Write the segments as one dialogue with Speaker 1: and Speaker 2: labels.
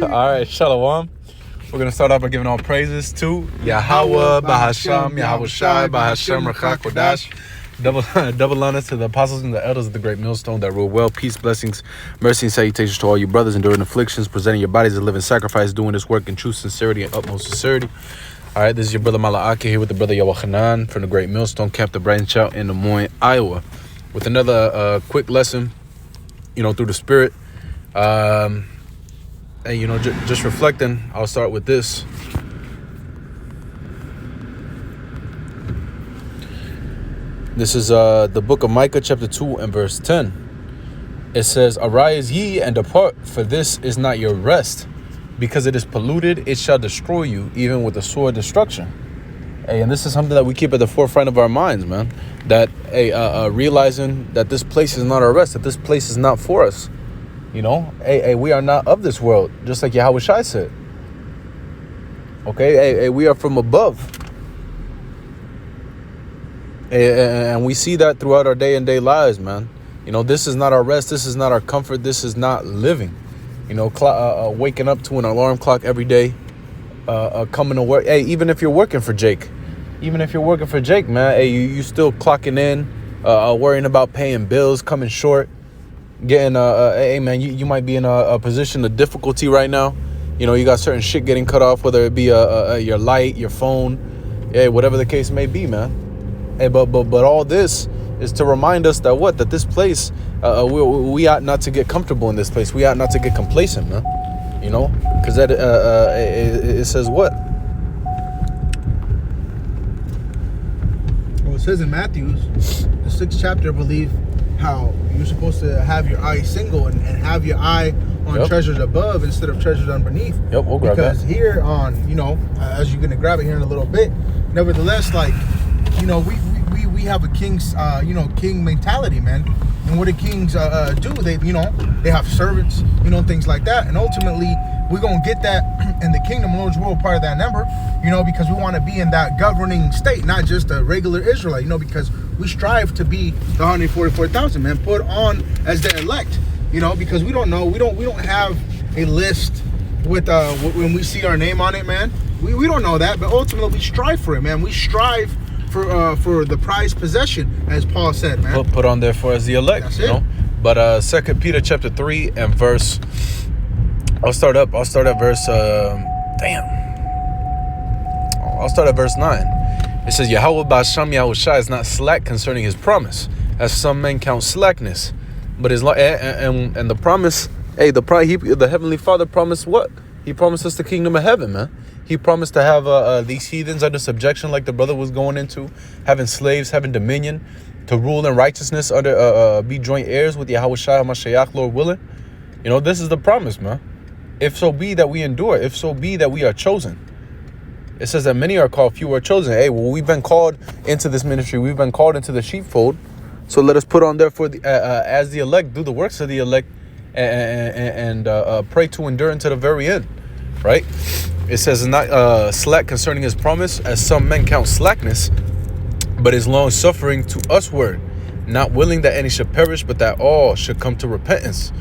Speaker 1: All right, Shalom. We're going to start off by giving all praises to Yahweh, Bahasham, Yahweh Shai, Bahasham, Rakha Kodash. Double honor to the apostles and the elders of the great millstone that rule well. Peace, blessings, mercy, and salutations to all you brothers enduring afflictions, presenting your bodies as a living sacrifice, doing this work in true sincerity and utmost sincerity. All right, this is your brother Mala'aki here with the brother Yawachanan from the great millstone camp, the branch out in Des Moines, Iowa, with another quick lesson, through the spirit. And just reflecting, I'll start with this. This is the book of Micah, chapter 2 and verse 10. It says, "Arise ye and depart, for this is not your rest. Because it is polluted, it shall destroy you, even with the sword destruction." Hey, and this is something that we keep at the forefront of our minds, man. That realizing that this place is not our rest, that this place is not for us. We are not of this world, just like Yahweh Shai said. Okay, we are from above. And we see that throughout our day-and-day lives, man. This is not our rest. This is not our comfort. This is not living. Waking up to an alarm clock every day, coming to work. Hey, even if you're working for Jake, man, hey, you still clocking in, worrying about paying bills, coming short. Getting hey man, you might be in a position of difficulty right now. You got certain shit getting cut off, whether it be your light, your phone, whatever the case may be, man. Hey, but all this is to remind us that this place, we ought not to get comfortable in this place. We ought not to get complacent, man. Because that it says what?
Speaker 2: Well, it says in Matthew, the 6th chapter, I believe, how you're supposed to have your eye single and have your eye on treasures above instead of treasures underneath.
Speaker 1: Yep, we'll grab that.
Speaker 2: Because here on, as you're gonna grab it here in a little bit, nevertheless, we have a king's, king mentality, man. And what do kings do? They have servants, things like that. And ultimately, we're gonna get that in the kingdom, Lord's world, part of that number, because we want to be in that governing state, not just a regular Israelite, because we strive to be the 144,000, man, put on as the elect, because we don't know, we don't have a list with when we see our name on it, man. We don't know that, but ultimately we strive for it, man. We strive for the prized possession, as Paul said, man.
Speaker 1: Put on there for us the elect,
Speaker 2: That's it.
Speaker 1: But 2 Peter chapter 3 and verse, I'll start at verse I'll start at verse 9. It says, "Yahweh Ba'asham Yahweh Shai is not slack concerning his promise, as some men count slackness, but is and the promise. Hey, the Heavenly Father promised what? He promised us the kingdom of heaven, man. He promised to have these heathens under subjection, like the brother was going into, having slaves, having dominion, to rule in righteousness, under be joint heirs with Yahweh Shai HaMashiach, Lord willing. This is the promise, man. If so be that we endure, if so be that we are chosen. It says that many are called, few are chosen. Hey, well, we've been called into this ministry. We've been called into the sheepfold. So let us put on, therefore, as the elect, do the works of the elect, and pray to endure unto the very end, right? It says, not slack concerning his promise, as some men count slackness, but is long suffering to usward, not willing that any should perish, but that all should come to repentance.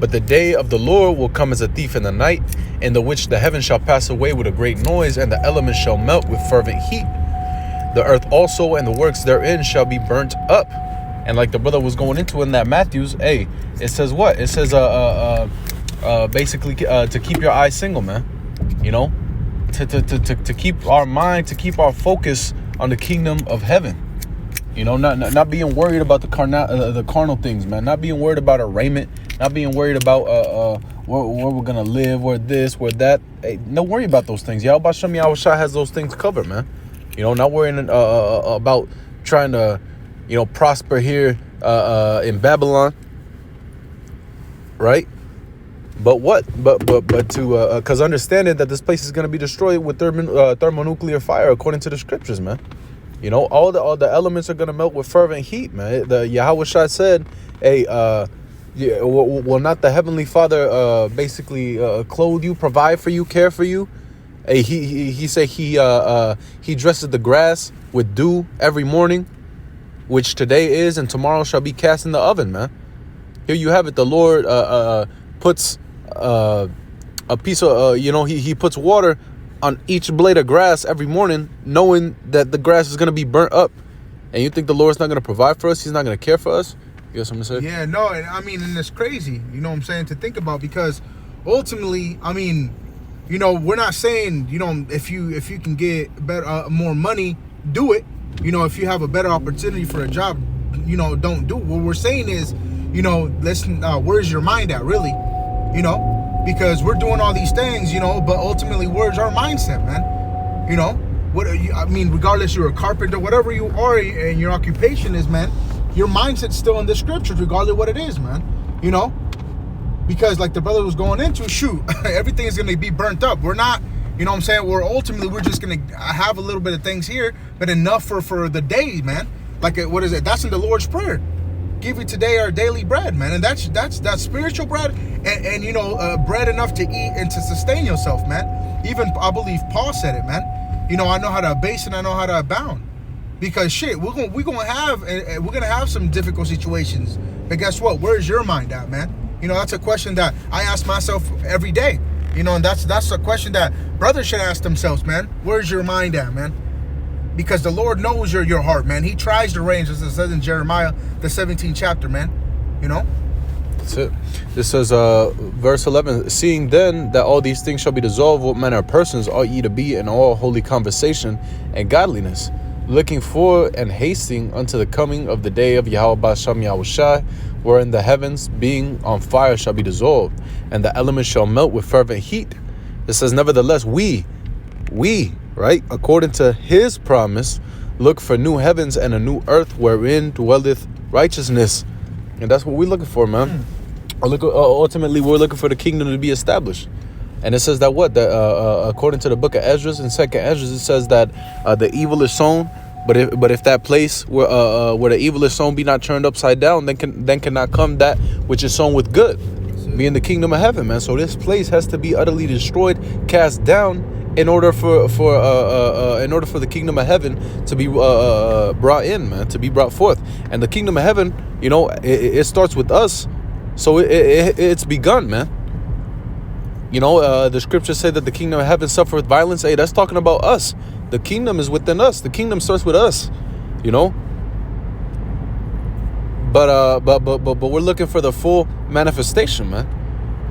Speaker 1: But the day of the Lord will come as a thief in the night, in the which the heavens shall pass away with a great noise, and the elements shall melt with fervent heat. The earth also and the works therein shall be burnt up." And like the brother was going into in that Matthews, hey, it says what? It says basically to keep your eyes single, man. To keep our mind, to keep our focus on the kingdom of heaven. Not being worried about the carnal things, man. Not being worried about our raiment. Not being worried about where we're gonna live, where this, where that. Hey, no worry about those things. Yahweh Shem Yahweh Shai has those things covered, man. Not worrying about trying to, prosper here in Babylon, right? But what? But to because understanding that this place is gonna be destroyed with thermonuclear fire, according to the scriptures, man. All the elements are gonna melt with fervent heat, man. The Yahweh Shai said, "Hey, will not the Heavenly Father basically clothe you, provide for you, care for you?" Hey, he said he dresses the grass with dew every morning, which today is and tomorrow shall be cast in the oven, man. Here you have it. The Lord puts a piece of, he puts water on each blade of grass every morning, knowing that the grass is going to be burnt up. And you think the Lord's not going to provide for us? He's not going to care for us? You got something to say?
Speaker 2: Yeah, no, and I mean, and it's crazy, you know what I'm saying, to think about, because ultimately, I mean, we're not saying, if you can get better, more money, do it. If you have a better opportunity for a job, don't do it. What we're saying is, listen, where's your mind at, really? Because we're doing all these things, but ultimately, where's our mindset, man? What are you, I mean, regardless you're a carpenter, whatever you are and your occupation is, man, your mindset's still in the scriptures, regardless of what it is, man. Because like the brother was going into, shoot, everything is going to be burnt up. We're not, what I'm saying? We're just going to have a little bit of things here, but enough for the day, man. Like, what is it? That's in the Lord's Prayer. Give you today our daily bread, man. And that's spiritual bread and bread enough to eat and to sustain yourself, man. Even, I believe Paul said it, man. I know how to abase and I know how to abound. Because shit, we're gonna have some difficult situations. But guess what? Where's your mind at, man? That's a question that I ask myself every day. And that's a question that brothers should ask themselves, man. Where's your mind at, man? Because the Lord knows your heart, man. He tries to range, as it says in Jeremiah, the 17th chapter, man.
Speaker 1: That's it. This says, verse 11, seeing then that all these things shall be dissolved, what manner of persons ought ye to be in all holy conversation and godliness, looking for and hasting unto the coming of the day of Yahweh Basham Yahushai, wherein the heavens being on fire shall be dissolved, and the elements shall melt with fervent heat. It says, nevertheless, we, right, according to his promise, look for new heavens and a new earth wherein dwelleth righteousness. And that's what we're looking for, man. Ultimately, we're looking for the kingdom to be established. And it says that according to the book of Ezra and second Ezra, it says that the evil is sown, but if that place where the evil is sown be not turned upside down, then cannot come that which is sown with good, being the kingdom of heaven, man. So this place has to be utterly destroyed, cast down, in order for the kingdom of heaven to be brought in, man, to be brought forth. And the kingdom of heaven, it starts with us, so it's begun, man. The scriptures say that the kingdom of heaven suffereth violence. Hey, that's talking about us. The kingdom is within us. The kingdom starts with us, But we're looking for the full manifestation, man,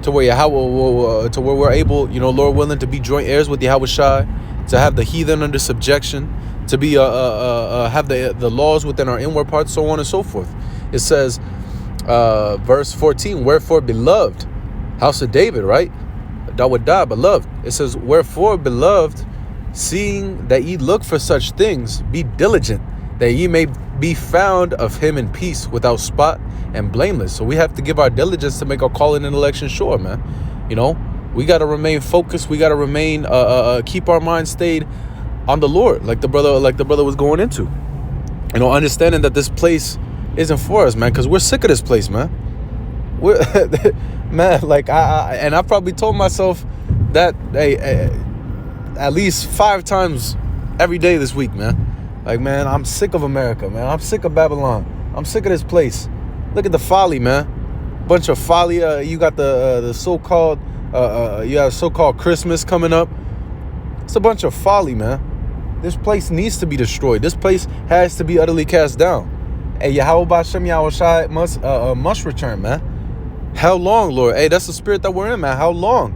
Speaker 1: to where we're able, Lord willing, to be joint heirs with Yahweh Shai, to have the heathen under subjection, to be have the laws within our inward parts, so on and so forth. It says, verse 14, wherefore, beloved, house of David, right? Dawadah, beloved. It says, wherefore, beloved, seeing that ye look for such things, be diligent, that ye may be found of him in peace, without spot and blameless. So we have to give our diligence to make our calling and election sure, man. We got to remain focused. We got to remain, keep our mind stayed on the Lord, like the brother was going into. Understanding that this place isn't for us, man, because we're sick of this place, man. We're man, like I probably told myself that at least 5 times every day this week, man. Like, man, I'm sick of America, man. I'm sick of Babylon. I'm sick of this place. Look at the folly, man. Bunch of folly. You got the so-called you have so-called Christmas coming up. It's a bunch of folly, man. This place needs to be destroyed. This place has to be utterly cast down. Hey, Yahweh B'Shem Yahushai must return, man. How long, Lord? Hey, that's the spirit that we're in, man. How long?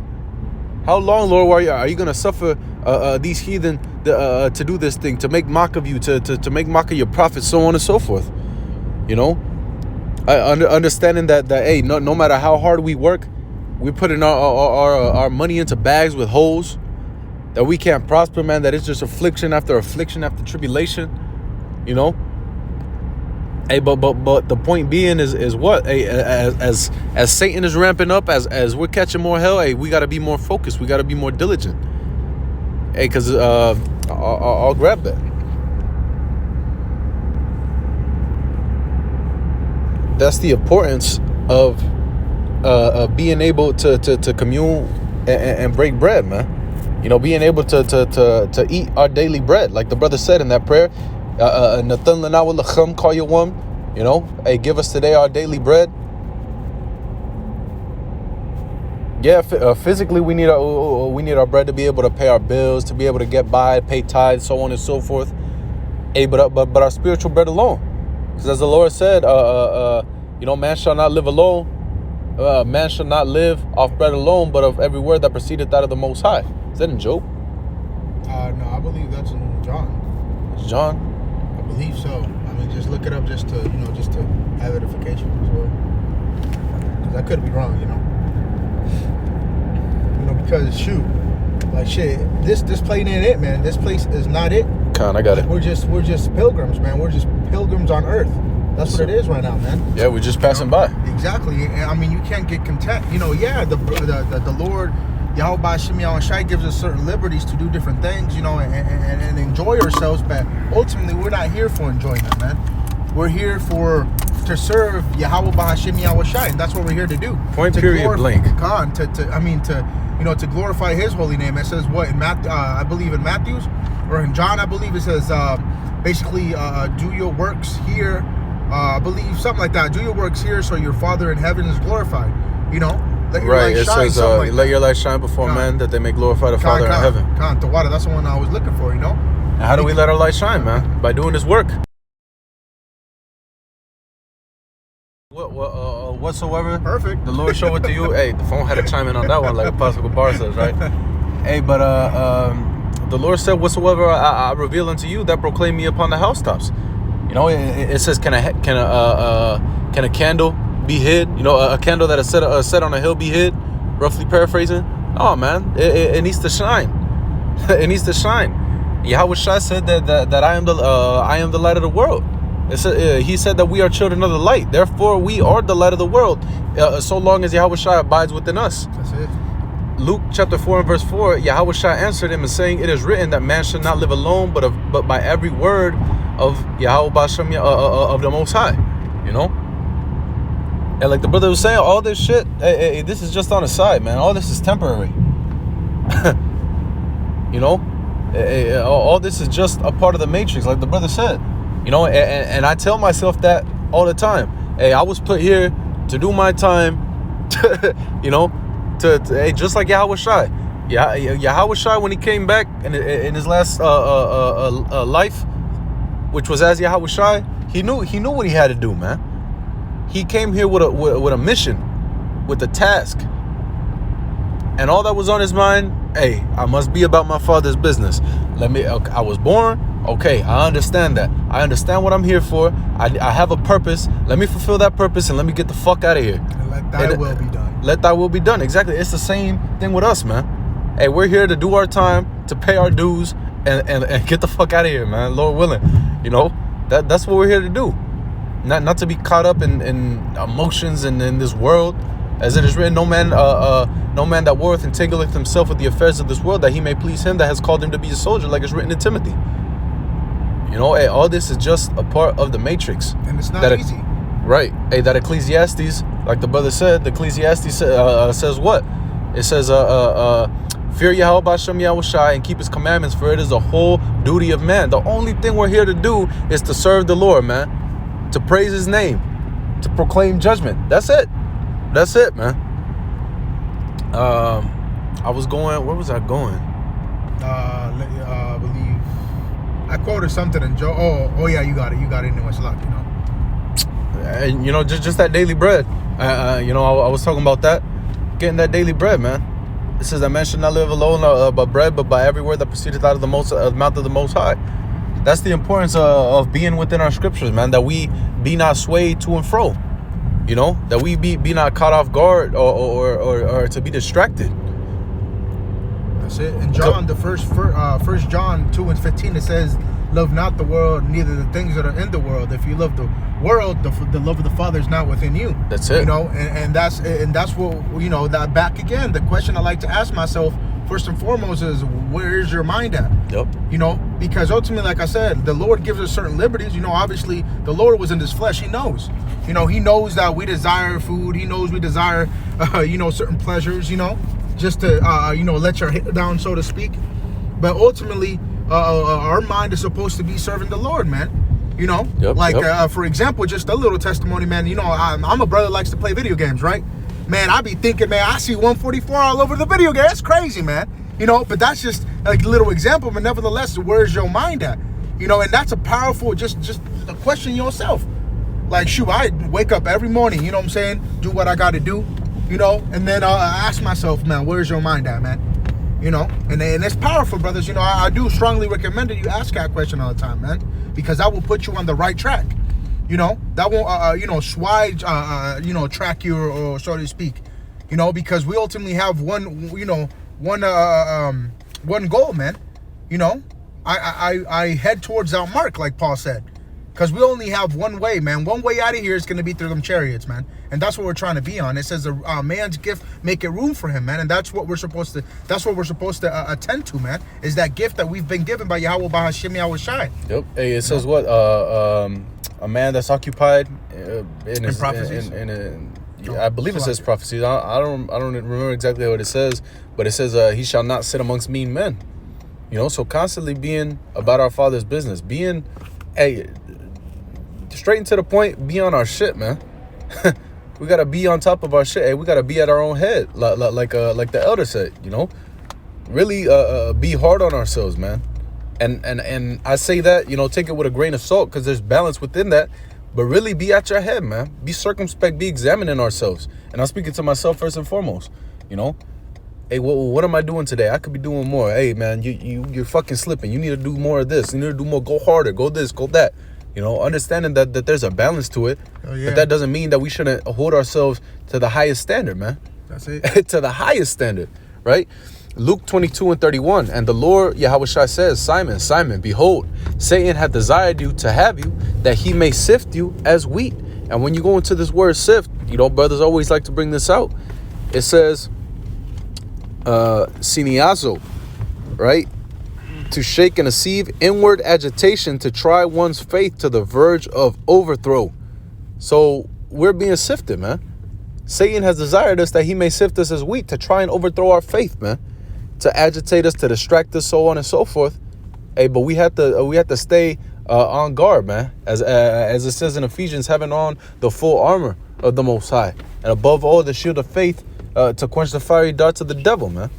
Speaker 1: How long, Lord, are you going to suffer these heathen to do this thing, to make mock of you, to make mock of your prophets, so on and so forth? Understanding that hey, no matter how hard we work, we're putting our money into bags with holes, that we can't prosper, man, that it's just affliction after tribulation, Hey, but the point being is what? Hey, as Satan is ramping up, as we're catching more hell, hey, we got to be more focused. We got to be more diligent. Hey, because I'll grab that. That's the importance of being able to commune and break bread, man. Being able to eat our daily bread, like the brother said in that prayer. Nathan Lanawa Lacham call you one, hey, give us today our daily bread. Yeah, physically we need our bread to be able to pay our bills, to be able to get by, pay tithes, so on and so forth. Hey, but our spiritual bread alone, because as the Lord said, man shall not live alone. Man shall not live off bread alone, but of every word that proceedeth out of the Most High. Is that in Job?
Speaker 2: No, I believe that's in John.
Speaker 1: It's John.
Speaker 2: I believe so. I mean, just look it up just to have edification as well. Because I could be wrong, because shoot, like shit, this place ain't it, man. This place is not it.
Speaker 1: I got it.
Speaker 2: We're just pilgrims, man. We're just pilgrims on earth. That's what it is right now, man.
Speaker 1: Yeah, we're just passing by.
Speaker 2: Exactly. I mean, you can't get content. Yeah, the Lord, Yahweh Shem Yahushai gives us certain liberties to do different things, and enjoy ourselves. But ultimately, we're not here for enjoyment, man. We're here to serve Yahweh Hashem Yahushai, and that's what we're here to do.
Speaker 1: Point period blank.
Speaker 2: God, to glorify His holy name. It says what in Matthew? I believe in Matthew's or in John. I believe it says basically do your works here. I believe something like that. Do your works here, so your Father in heaven is glorified. Let your light shine.
Speaker 1: It says, let your light shine before men, that they may glorify the Father in heaven.
Speaker 2: The water. That's the one I was looking for.
Speaker 1: And how do we let our light shine, man? By doing this work. Whatsoever. Perfect. The Lord show it to you. Hey, the phone had to chime in on that one, like Apostle Bar says, right? Hey, but the Lord said, "Whatsoever I reveal unto you, that proclaim me upon the housetops." It says, "Can a candle be hid? A candle that is set on a hill be hid?" Roughly paraphrasing. Oh man, it needs to shine. It needs to shine. Yahweh Shai said that I am the light of the world. He said that we are children of the light. Therefore, we are the light of the world, so long as Yahweh Shai abides within us.
Speaker 2: That's it.
Speaker 1: Luke chapter 4 and verse 4, Yahweh Shai answered him and saying, "It is written that man should not live alone, but by every word of Yahweh Bashem, of the Most High." And like the brother was saying, all this shit, this is just on the side, man. All this is temporary. All this is just a part of the matrix, like the brother said. And I tell myself that all the time. Hey, I was put here to do my time, to just like Yahweh Shai. Yahweh Shai, when he came back in his last life, which was as Yahweh Shai, he knew what he had to do, man. He came here with a mission, with a task, and all that was on his mind. Hey, I must be about my Father's business. I was born. Okay, I understand that. I understand what I'm here for. I have a purpose. Let me fulfill that purpose and let me get the fuck out of here.
Speaker 2: And let thy will be done.
Speaker 1: Let thy will be done. Exactly. It's the same thing with us, man. Hey, we're here to do our time, to pay our dues, and get the fuck out of here, man. Lord willing. That's what we're here to do. Not to be caught up in emotions and in this world. As it is written, no man that warreth entangleth himself with the affairs of this world, that he may please him that has called him to be a soldier, like it's written in Timothy. Hey, all this is just a part of the matrix.
Speaker 2: And it's not easy.
Speaker 1: Right. Hey, that Ecclesiastes, like the brother said, the Ecclesiastes says what? It says, fear Yahweh Bashem Yahushai and keep his commandments, for it is the whole duty of man. The only thing we're here to do is to serve the Lord, man. To praise his name. To proclaim judgment. That's it. That's it, man. Where was I going?
Speaker 2: I believe I quoted something in Joe. Oh yeah, you got it in the West Lock,
Speaker 1: And just that daily bread. I was talking about that, getting that daily bread, man. It says that man should not live alone by bread, but by every word that proceedeth out of the mouth of the Most High. That's the importance of being within our scriptures, man. That we be not swayed to and fro. That we be not caught off guard or to be distracted.
Speaker 2: That's it. In John, the first John 2:15, it says, "Love not the world, neither the things that are in the world. If you love the world, the love of the Father is not within you."
Speaker 1: That's it.
Speaker 2: And that's what that back again. The question I like to ask myself first and foremost is, where is your mind at?
Speaker 1: Yep.
Speaker 2: Because ultimately, like I said, the Lord gives us certain liberties. Obviously, the Lord was in this flesh. He knows. He knows that we desire food. He knows we desire, certain pleasures. Just to, let your head down, so to speak. But ultimately, our mind is supposed to be serving the Lord, man.
Speaker 1: Yep,
Speaker 2: for example, just a little testimony, man. I'm a brother that likes to play video games, right? man, I be thinking, man, I see 144 all over the video game. That's crazy, man. You know, but that's just like a little example. But nevertheless, where's your mind at? You know, and that's a powerful, just a question yourself. Like, shoot, I wake up every morning, you know what I'm saying? Do what I got to do, you know? And then ask myself, man, where's your mind at, man? You know? And it's powerful, brothers. You know, I do strongly recommend that you ask that question all the time, man. Because that will put you on the right track. You know? That won't, you know, swide, you know, track you, or so to speak. You know? Because we ultimately have one, you know, one goal, man. You know? I head towards that mark, like Paul said. Because we only have one way, man. One way out of here is going to be through them chariots, man. And that's what we're trying to be on. It says a man's gift, make it room for him, man. And that's what we're supposed to, attend to, man. Is that gift that we've been given by Yahweh Bahashim Yahweh Shai.
Speaker 1: Yep. Hey, it says what? A man that's occupied in
Speaker 2: prophecies.
Speaker 1: I believe it says prophecies. I don't remember exactly what it says, but it says he shall not sit amongst mean men. You know, so constantly being about our Father's business, being, hey, straight and to the point, be on our shit, man. We gotta be on top of our shit. Hey, we gotta be at our own head, like the elder said. You know, really be hard on ourselves, man. And I say that, you know, take it with a grain of salt, because there's balance within that. But really be at your head, man. Be circumspect. Be examining ourselves. And I'm speaking to myself first and foremost. You know, hey, what am I doing today? I could be doing more. Hey, man, you're fucking slipping. You need to do more of this. You need to do more. Go harder. Go this. Go that. You know, understanding that there's a balance to it. Oh, yeah. But that doesn't mean that we shouldn't hold ourselves to the highest standard, man.
Speaker 2: That's it.
Speaker 1: To the highest standard, right? Luke 22:31. And the Lord Yahushua says, Simon, Simon, behold, Satan hath desired you to have you, that he may sift you as wheat. And when you go into this word sift, you know, brothers always like to bring this out. It says, siniazo, right? To shake and deceive, inward agitation, to try one's faith to the verge of overthrow. So we're being sifted, man. Satan has desired us that he may sift us as wheat, to try and overthrow our faith, man. To agitate us, to distract us, so on and so forth. Hey, but we have to stay on guard, man. As it says in Ephesians, having on the full armor of the Most High, and above all the shield of faith, to quench the fiery darts of the devil, man.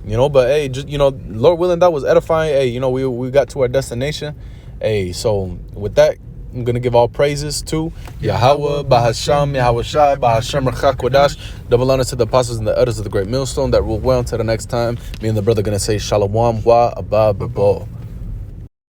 Speaker 1: You know, but hey, just, you know, Lord willing, that was edifying. Hey, you know, we got to our destination. Hey, so with that, I'm gonna give all praises to Yahweh, Bahasham, Yahweh Shai, Bahasham Rachak Kodash. Double honor to the apostles and the elders of the great millstone that rule well until the next time. Me and the brother gonna say Shalom wa Abba Babo.